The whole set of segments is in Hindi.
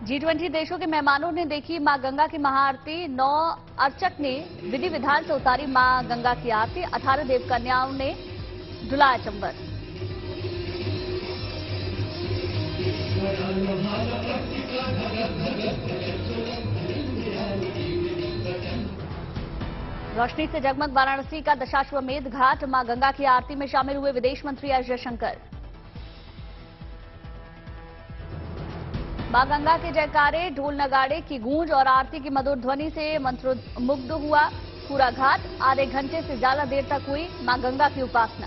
G20 देशों के मेहमानों ने देखी मां गंगा की महाआरती। 9 अर्चक ने विधि विधान से उतारी मां गंगा की आरती। 18 देवकन्याओं ने डुलाया चंबर। रोशनी से जगमग वाराणसी का दशाश्वमेध घाट। मां गंगा की आरती में शामिल हुए विदेश मंत्री एस जयशंकर। मां गंगा के जयकारे, ढोल नगाड़े की गूंज और आरती की मधुर ध्वनि से मंत्रमुग्ध हुआ पूरा घाट। आधे घंटे से ज्यादा देर तक हुई मां गंगा की उपासना।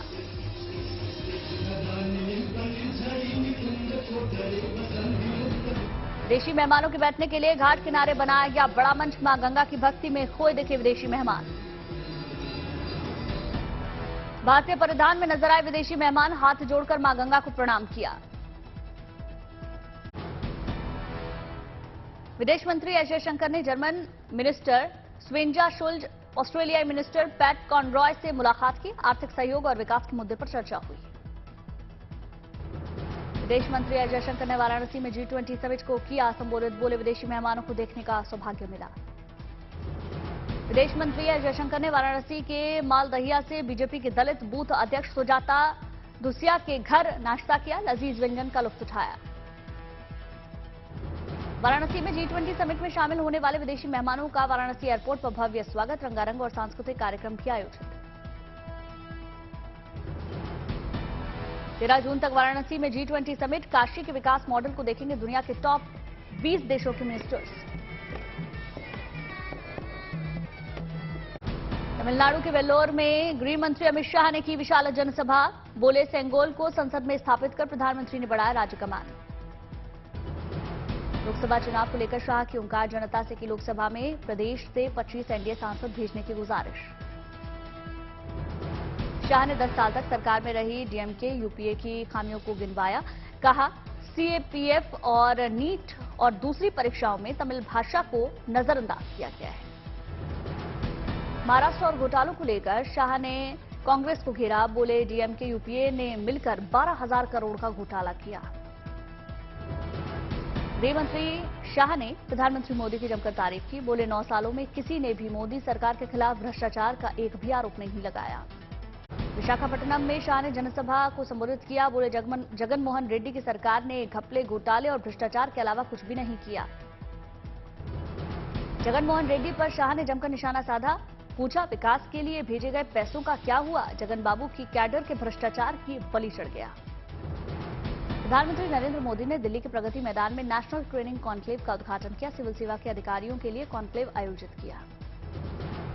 विदेशी मेहमानों के बैठने के लिए घाट किनारे बनाया गया बड़ा मंच। मां गंगा की भक्ति में खोए दिखे विदेशी मेहमान। भारतीय परिधान में नजर आए विदेशी मेहमान। हाथ जोड़कर मां गंगा को प्रणाम किया। विदेश मंत्री एस जयशंकर ने जर्मन मिनिस्टर स्वेंजा शुल्ज, ऑस्ट्रेलियाई मिनिस्टर पैट कॉनरॉय से मुलाकात की। आर्थिक सहयोग और विकास के मुद्दे पर चर्चा हुई। विदेश मंत्री एस जयशंकर ने वाराणसी में G20 समिट को किया संबोधित। बोले, विदेशी मेहमानों को देखने का सौभाग्य मिला। विदेश मंत्री एस जयशंकर ने वाराणसी के मालदहिया से बीजेपी के दलित बूथ अध्यक्ष सुजाता दुसिया के घर नाश्ता किया। लजीज व्यंजन का लुत्फ उठाया। वाराणसी में G20 समिट में शामिल होने वाले विदेशी मेहमानों का वाराणसी एयरपोर्ट पर भव्य स्वागत। रंगारंग और सांस्कृतिक कार्यक्रम किया आयोजित। 13 जून तक वाराणसी में G20 समिट। काशी के विकास मॉडल को देखेंगे दुनिया के टॉप 20 देशों के मिनिस्टर्स। तमिलनाडु के वेल्लोर में गृह मंत्री अमित शाह ने की विशाल जनसभा। बोले, सेंगोल को संसद में स्थापित कर प्रधानमंत्री ने बढ़ाया राज्य का मान। लोकसभा चुनाव को लेकर शाह की ओंकार जनता से की लोकसभा में प्रदेश से 25 एनडीए सांसद भेजने की गुजारिश। शाह ने 10 साल तक सरकार में रही डीएमके यूपीए की खामियों को गिनवाया। कहा, सीएपीएफ और नीट और दूसरी परीक्षाओं में तमिल भाषा को नजरअंदाज किया गया है। महाराष्ट्र और घोटालों को लेकर शाह ने कांग्रेस को घेरा। बोले, डीएमके यूपीए ने मिलकर 12,000 करोड़ का घोटाला किया। गृह मंत्री शाह ने प्रधानमंत्री मोदी की जमकर तारीफ की। बोले, 9 सालों में किसी ने भी मोदी सरकार के खिलाफ भ्रष्टाचार का एक भी आरोप नहीं लगाया। विशाखापट्टनम में शाह ने जनसभा को संबोधित किया। बोले, जगन मोहन रेड्डी की सरकार ने घपले, घोटाले और भ्रष्टाचार के अलावा कुछ भी नहीं किया। जगन मोहन रेड्डी पर शाह ने जमकर निशाना साधा। पूछा, विकास के लिए भेजे गए पैसों का क्या हुआ? जगन बाबू की कैडर के भ्रष्टाचार की बलि चढ़ गया। प्रधानमंत्री नरेंद्र मोदी ने दिल्ली के प्रगति मैदान में नेशनल ट्रेनिंग कॉन्क्लेव का उद्घाटन किया। सिविल सेवा के अधिकारियों के लिए कॉन्क्लेव आयोजित किया।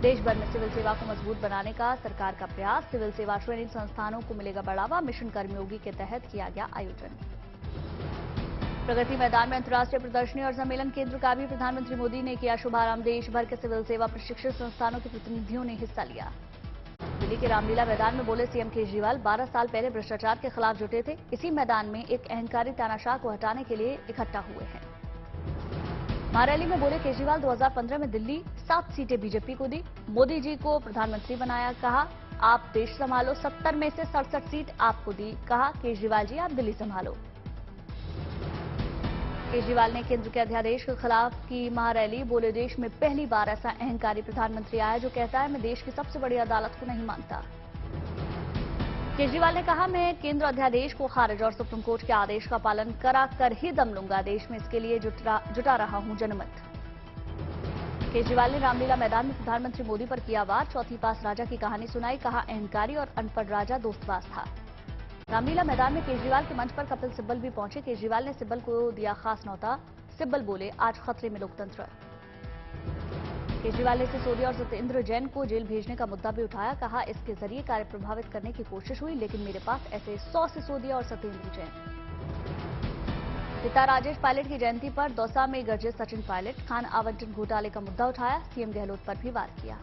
देश भर में सिविल सेवा को मजबूत बनाने का सरकार का प्रयास। सिविल सेवा ट्रेनिंग संस्थानों को मिलेगा बढ़ावा। मिशन कर्मयोगी के तहत किया गया आयोजन। प्रगति मैदान में अंतर्राष्ट्रीय प्रदर्शनी और सम्मेलन केंद्र का भी प्रधानमंत्री मोदी ने किया शुभारंभ। देश भर के सिविल सेवा प्रशिक्षित संस्थानों के प्रतिनिधियों ने हिस्सा लिया। दिल्ली के रामलीला मैदान में बोले, सीएम केजरीवाल 12 साल पहले भ्रष्टाचार के खिलाफ जुटे थे। इसी मैदान में एक अहंकारी तानाशाह को हटाने के लिए इकट्ठा हुए हैं। महारैली में बोले, केजरीवाल 2015 में दिल्ली 7 सीटें बीजेपी को दी। मोदी जी को प्रधानमंत्री बनाया। कहा, आप देश संभालो। 70 में से 67 सीट आपको दी। कहा, केजरीवाल जी आप दिल्ली संभालो। केजरीवाल ने केंद्र के अध्यादेश के खिलाफ की महारैली। बोले, देश में पहली बार ऐसा अहंकारी प्रधानमंत्री आया जो कहता है मैं देश की सबसे बड़ी अदालत को नहीं मानता। केजरीवाल ने कहा, मैं केंद्र अध्यादेश को खारिज और सुप्रीम कोर्ट के आदेश का पालन करा कर ही दम लूंगा। देश में इसके लिए जुटा रहा हूं जनमत। केजरीवाल ने रामलीला मैदान में प्रधानमंत्री मोदी पर किया वार। चौथी पास राजा की कहानी सुनाई। कहा, अहंकारी और अनपढ़ राजा दोस्तबाज था। रामलीला मैदान में केजरीवाल के मंच पर कपिल सिब्बल भी पहुंचे। केजरीवाल ने सिब्बल को दिया खास न्योता। सिब्बल बोले, आज खतरे में लोकतंत्र। केजरीवाल ने सिसोदिया और सत्येंद्र जैन को जेल भेजने का मुद्दा भी उठाया। कहा, इसके जरिए कार्य प्रभावित करने की कोशिश हुई, लेकिन मेरे पास ऐसे 100 सिसोदिया और सत्येंद्र जैन। पिता राजेश पायलट की जयंती पर दौसा में गरजे सचिन पायलट। खान आवंटन घोटाले का मुद्दा उठाया। सीएम गहलोत पर भी वार किया।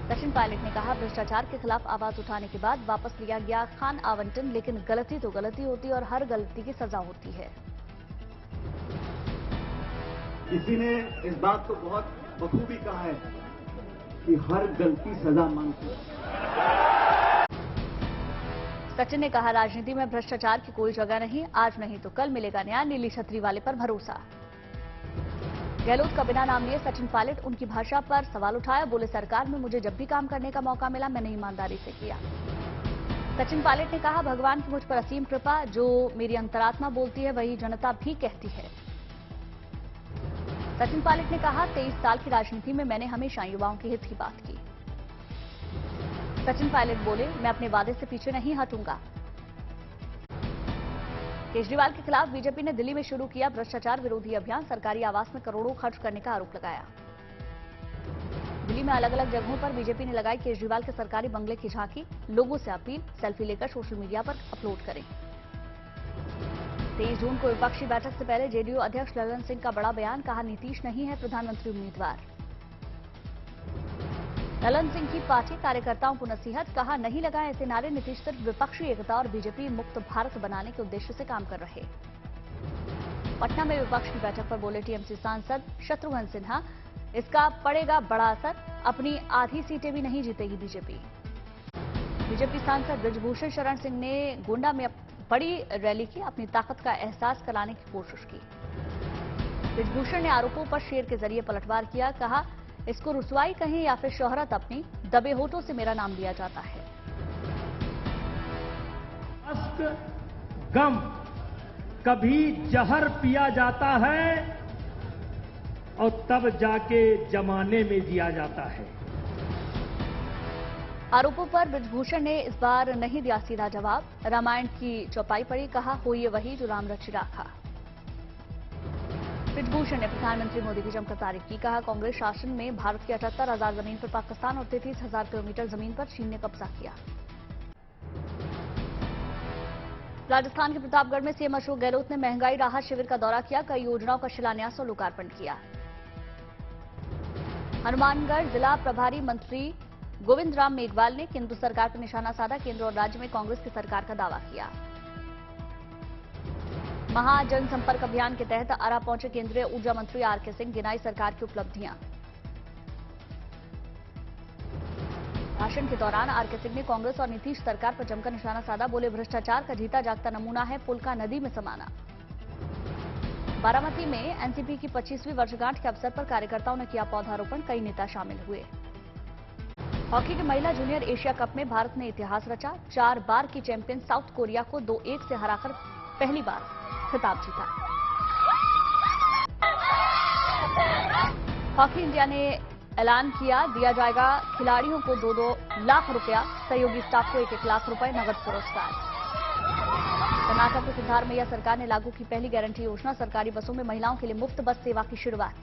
सचिन पायलट ने कहा, भ्रष्टाचार के खिलाफ आवाज उठाने के बाद वापस लिया गया खान आवंटन, लेकिन गलती तो गलती होती है और हर गलती की सजा होती है। किसी ने इस बात को बहुत बखूबी कहा है कि हर गलती सजा मांगती है। सचिन ने कहा, राजनीति में भ्रष्टाचार की कोई जगह नहीं। आज नहीं तो कल मिलेगा न्याय। नीली छतरी वाले पर भरोसा। गहलोत का बिना नाम लिए सचिन पायलट उनकी भाषा पर सवाल उठाया। बोले, सरकार में मुझे जब भी काम करने का मौका मिला मैंने ईमानदारी से किया। सचिन पायलट ने कहा, भगवान की मुझ पर असीम कृपा, जो मेरी अंतरात्मा बोलती है वही जनता भी कहती है। सचिन पायलट ने कहा, 23 साल की राजनीति में मैंने हमेशा युवाओं के हित की बात की। सचिन पायलट बोले, मैं अपने वादे से पीछे नहीं हटूंगा। केजरीवाल के खिलाफ बीजेपी ने दिल्ली में शुरू किया भ्रष्टाचार विरोधी अभियान। सरकारी आवास में करोड़ों खर्च करने का आरोप लगाया। दिल्ली में अलग अलग जगहों पर बीजेपी ने लगाई केजरीवाल के सरकारी बंगले की झांकी। लोगों से अपील, सेल्फी लेकर सोशल मीडिया पर अपलोड करें। 23 जून को विपक्षी बैठक से पहले जेडीयू अध्यक्ष ललन सिंह का बड़ा बयान। कहा, नीतीश नहीं है प्रधानमंत्री उम्मीदवार। ललन सिंह की पार्टी कार्यकर्ताओं को नसीहत। कहा, नहीं लगा ऐसे नारे, नीतीश सिर्फ विपक्षी एकता और बीजेपी मुक्त भारत बनाने के उद्देश्य से काम कर रहे। पटना में विपक्ष की बैठक पर बोले टीएमसी सांसद शत्रुघ्न सिन्हा, इसका पड़ेगा बड़ा असर, अपनी आधी सीटें भी नहीं जीतेगी बीजेपी। बीजेपी सांसद बृजभूषण शरण सिंह ने गोंडा में बड़ी रैली की, अपनी ताकत का एहसास कराने की कोशिश की। बृजभूषण ने आरोपों पर शेर के जरिए पलटवार किया। कहा, इसको रुसवाई कहें या फिर शोहरत, अपनी दबे होठों से मेरा नाम लिया जाता है। कष्ट, गम, कभी जहर पिया जाता है और तब जाके जमाने में जिया जाता है। आरोपों पर बृजभूषण ने इस बार नहीं दिया सीधा जवाब। रामायण की चौपाई पड़ी। कहा, होइए वही जो राम रचि राखा। बृजभूषण ने प्रधानमंत्री मोदी की जमकर तारीफ की। कहा, कांग्रेस शासन में भारत की 78,000 जमीन पर पाकिस्तान और 33,000 किलोमीटर जमीन पर चीन ने कब्जा किया। राजस्थान के प्रतापगढ़ में सीएम अशोक गहलोत ने महंगाई राहत शिविर का दौरा किया। कई योजनाओं का शिलान्यास और लोकार्पण किया। हनुमानगढ़ जिला प्रभारी मंत्री गोविंद राम मेघवाल ने केंद्र सरकार पर निशाना साधा। केंद्र और राज्य में कांग्रेस की सरकार का दावा किया। महाजनसंपर्क अभियान के तहत आरा पहुंचे केंद्रीय ऊर्जा मंत्री आरके सिंह। गिनाई सरकार की उपलब्धियां। भाषण के दौरान आरके सिंह ने कांग्रेस और नीतीश सरकार पर जमकर निशाना साधा। बोले, भ्रष्टाचार का जीता जागता नमूना है पुलका नदी में समाना। बारामती में एनसीपी की 25वीं वर्षगांठ के अवसर पर कार्यकर्ताओं ने किया पौधारोपण। कई नेता शामिल हुए। हॉकी के महिला जूनियर एशिया कप में भारत ने इतिहास रचा। 4 बार की चैंपियन साउथ कोरिया को 2-1 से हराकर पहली बार खिताब जीता। हॉकी इंडिया ने ऐलान किया, दिया जाएगा खिलाड़ियों को 2-2 लाख रुपया, सहयोगी स्टाफ को 1-1 लाख रुपए नगद पुरस्कार। कर्नाटक में सिद्धारमैया सरकार ने लागू की पहली गारंटी योजना। सरकारी बसों में महिलाओं के लिए मुफ्त बस सेवा की शुरुआत।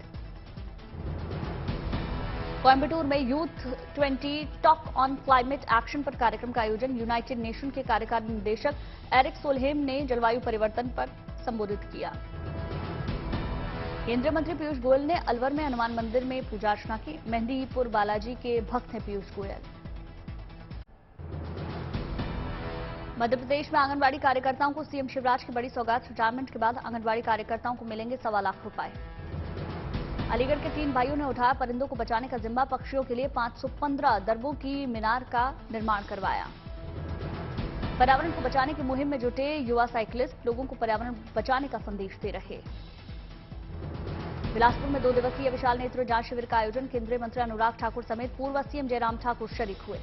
कोयंबटूर में youth 20 talk on climate action पर कार्यक्रम का आयोजन। यूनाइटेड नेशन के कार्यकारी निदेशक एरिक सोलहेम ने जलवायु परिवर्तन पर संबोधित किया। केंद्रीय मंत्री पीयूष गोयल ने अलवर में हनुमान मंदिर में पूजा अर्चना की। मेहंदीपुर बालाजी के भक्त हैं पीयूष गोयल। मध्य प्रदेश में आंगनबाड़ी कार्यकर्ताओं को सीएम शिवराज की बड़ी सौगात। रिटायरमेंट के बाद आंगनबाड़ी कार्यकर्ताओं को मिलेंगे 1.25 लाख रुपए। अलीगढ़ के 3 भाइयों ने उठाया परिंदों को बचाने का जिम्मा। पक्षियों के लिए 515 दरबों की मीनार का निर्माण करवाया। पर्यावरण को बचाने की मुहिम में जुटे युवा साइकिलिस्ट लोगों को पर्यावरण बचाने का संदेश दे रहे। बिलासपुर में 2 दिवसीय विशाल नेत्र जांच शिविर का आयोजन। केंद्रीय मंत्री अनुराग ठाकुर समेत पूर्व सीएम जयराम ठाकुर शरीक हुए।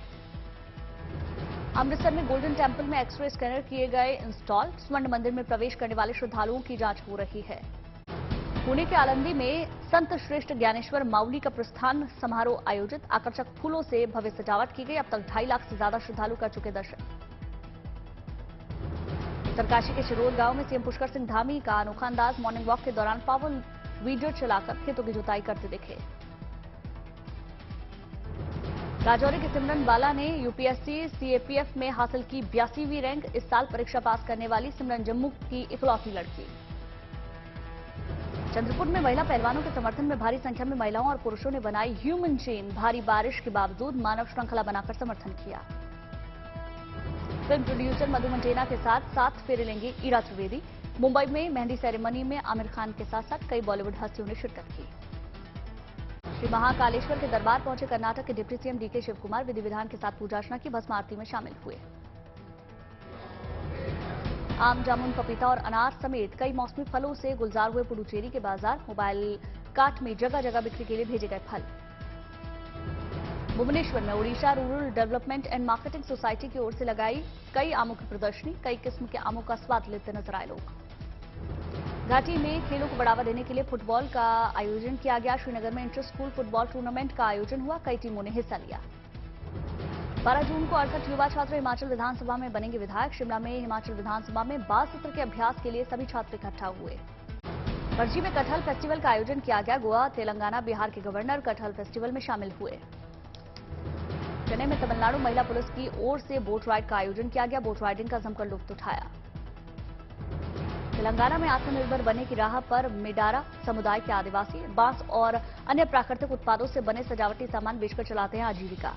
अमृतसर में गोल्डन टेम्पल में एक्सरे स्कैनर किए गए इंस्टॉल। स्वर्ण मंदिर में प्रवेश करने वाले श्रद्धालुओं की जांच हो रही है। पुणे के आलंदी में संत श्रेष्ठ ज्ञानेश्वर माउली का प्रस्थान समारोह आयोजित। आकर्षक फूलों से भव्य सजावट की गई। अब तक 2.5 लाख से ज्यादा श्रद्धालु कर चुके दर्शन। उत्तरकाशी के शिरोड गांव में सीएम पुष्कर सिंह धामी का अनोखा अंदाज। मॉर्निंग वॉक के दौरान पावर वीडर चलाकर खेतों की जुताई करते दिखे। राजौरी के सिमरन बाला ने यूपीएससी सीएपीएफ में हासिल की 82वीं रैंक। इस साल परीक्षा पास करने वाली सिमरन जम्मू की इकलौती लड़की। चंद्रपुर में महिला पहलवानों के समर्थन में भारी संख्या में महिलाओं और पुरुषों ने बनाई ह्यूमन चेन। भारी बारिश के बावजूद मानव श्रृंखला बनाकर समर्थन किया। फिल्म प्रोड्यूसर मधु मंटेना के साथ 7 फेरे लेंगे ईरा त्रिवेदी। मुंबई में मेहंदी सेरेमनी में आमिर खान के साथ साथ कई बॉलीवुड हस्तियों ने शिरकत की। श्री महाकालेश्वर के दरबार पहुंचे कर्नाटक के deputy CM D K Shiv Kumar. विधि विधान के साथ पूजा अर्चना की। भस्म आरती में शामिल हुए। आम, जामुन, पपीता और अनार समेत कई मौसमी फलों से गुलजार हुए पुडुचेरी के बाजार। मोबाइल काट में जगह जगह बिक्री के लिए भेजे गए फल। भुवनेश्वर में Orissa rural development and marketing society की ओर से लगाई कई आमों की प्रदर्शनी। कई किस्म के आमों का स्वाद लेते नजर आए लोग। घाटी में खेलों को बढ़ावा देने के लिए फुटबॉल का आयोजन किया गया। श्रीनगर में इंटर स्कूल फुटबॉल टूर्नामेंट का आयोजन हुआ। कई टीमों ने हिस्सा लिया। 12 जून को 68 युवा छात्र हिमाचल विधानसभा में बनेंगे विधायक। शिमला में हिमाचल विधानसभा में बाल सत्र के अभ्यास के लिए सभी छात्र इकट्ठा हुए। पणजी में कटहल फेस्टिवल का आयोजन किया गया। गोवा, तेलंगाना, बिहार के गवर्नर कटहल फेस्टिवल में शामिल हुए। चेन्नई में तमिलनाडु महिला पुलिस की ओर से बोट राइड का आयोजन किया गया। बोट राइडिंग का जमकर लुत्फ उठाया। तेलंगाना में आत्मनिर्भर बनने की राह पर मेडारा समुदाय के आदिवासी बांस और अन्य प्राकृतिक उत्पादों से बने सजावटी सामान बेचकर चलाते हैं आजीविका।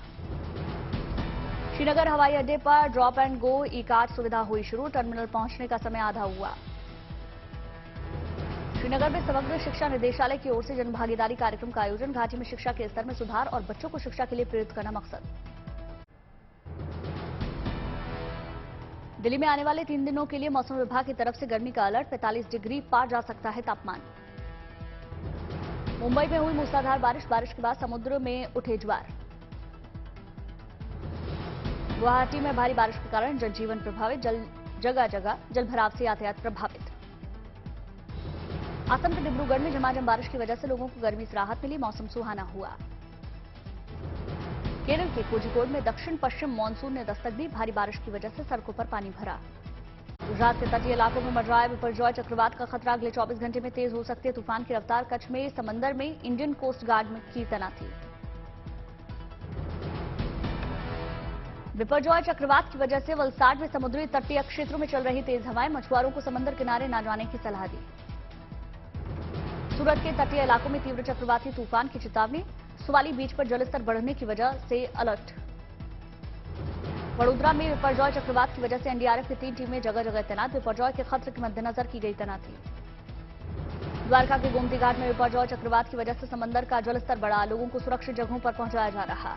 श्रीनगर हवाई अड्डे पर drop and go E card सुविधा हुई शुरू। टर्मिनल पहुंचने का समय आधा हुआ। श्रीनगर में समग्र शिक्षा निदेशालय की ओर से जनभागीदारी कार्यक्रम का आयोजन। घाटी में शिक्षा के स्तर में सुधार और बच्चों को शिक्षा के लिए प्रेरित करना मकसद। दिल्ली में आने वाले 3 दिनों के लिए मौसम विभाग की तरफ से गर्मी का अलर्ट। 45 डिग्री पार जा सकता है तापमान। मुंबई में हुई मूसलाधार बारिश के बाद समुद्र में उठे ज्वार। गुवाहाटी में भारी बारिश के कारण जनजीवन प्रभावित। जगह जगह जलभराव से यातायात प्रभावित। असम के डिब्रूगढ़ में झमाझम बारिश की वजह से लोगों को गर्मी से राहत मिली। मौसम सुहाना हुआ। केरल के कोझिकोड में दक्षिण पश्चिम मानसून ने दस्तक दी। भारी बारिश की वजह से सड़कों पर पानी भरा। गुजरात के तटीय इलाकों में मंडराए बिपरजॉय चक्रवात का खतरा। अगले 24 घंटे में तेज हो सकती है तूफान की रफ्तार। कच्छ में समंदर में इंडियन कोस्ट गार्ड की तैनाती। बिपरजॉय चक्रवात की वजह से वलसाड में समुद्री तटीय क्षेत्रों में चल रही तेज हवाएं। मछुआरों को समंदर किनारे न जाने की सलाह दी। सूरत के तटीय इलाकों में तीव्र चक्रवाती तूफान की चेतावनी। सुवाली बीच पर जलस्तर बढ़ने की वजह से अलर्ट। वडोदरा में बिपरजॉय चक्रवात की वजह से एनडीआरएफ की 3 टीमें जगह जगह तैनात। बिपरजॉय के खतरे के मद्देनजर की गई तैनाती। द्वारका के गोमती घाट में बिपरजॉय चक्रवात की वजह से समंदर का जलस्तर बढ़ा। लोगों को सुरक्षित जगहों पर पहुंचाया जा रहा।